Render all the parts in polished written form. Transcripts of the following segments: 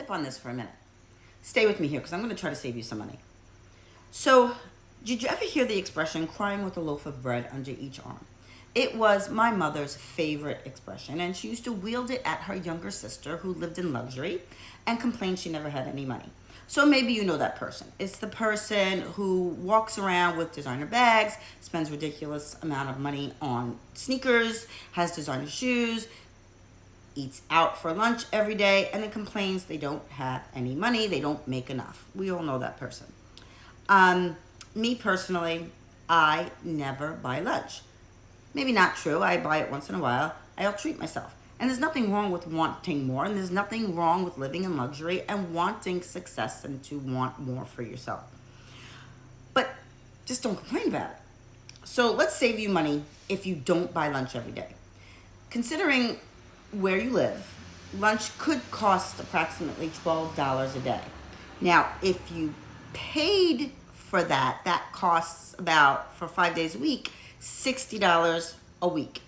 tip on this for a minute. Stay with me here because I'm going to try to save you some money. So, did you ever hear the expression crying with a loaf of bread under each arm? It was my mother's favorite expression, and she used to wield it at her younger sister who lived in luxury and complained she never had any money. So maybe you know that person. It's the person who walks around with designer bags, spends ridiculous amount of money on sneakers, has designer shoes, eats out for lunch every day, and then complains they don't have any money, they don't make enough. We all know that person. Me personally, I never buy lunch. Maybe not true, I buy it once in a while. I'll treat myself. And there's nothing wrong with wanting more, and there's nothing wrong with living in luxury and wanting success and to want more for yourself. But just don't complain about it. So let's save you money if you don't buy lunch every day. Considering where you live, lunch could cost approximately $12 a day. Now, if you paid for that, that costs about, for 5 days a week, $60 a week.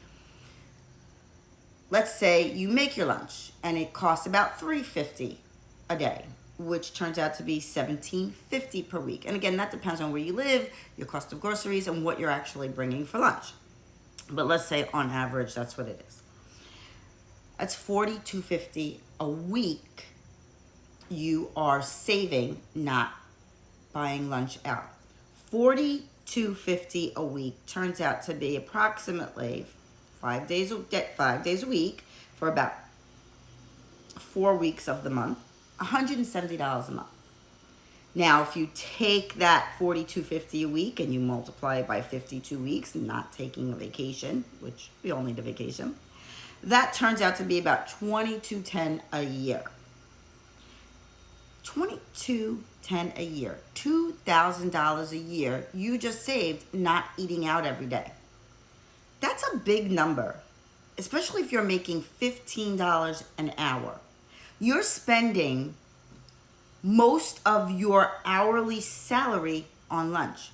Let's say you make your lunch and it costs about $3.50 a day, which turns out to be $17.50 per week. And again, that depends on where you live, your cost of groceries, and what you're actually bringing for lunch. But let's say on average, that's what it is. That's $42.50 a week you are saving, not buying lunch out. $42.50 a week turns out to be approximately 5 days a week for about 4 weeks of the month, $170 a month. Now, if you take that $42.50 a week and you multiply it by 52 weeks, not taking a vacation, which we all need a vacation, that turns out to be about $22.10 a year. $22.10 a year, $2,000 a year you just saved not eating out every day. That's a big number, especially if you're making $15 an hour. You're spending most of your hourly salary on lunch.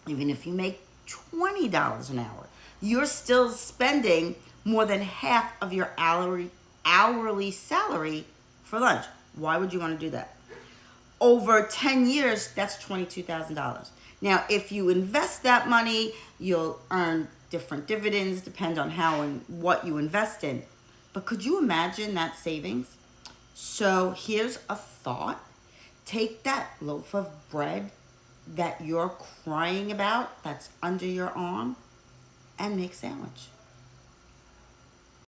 Even if you make $20 an hour, you're still spending more than half of your hourly salary for lunch. Why would you want to do that? Over 10 years, that's $22,000. Now, if you invest that money, you'll earn different dividends, depend on how and what you invest in. But could you imagine that savings? So here's a thought. Take that loaf of bread that you're crying about, that's under your arm, and make a sandwich.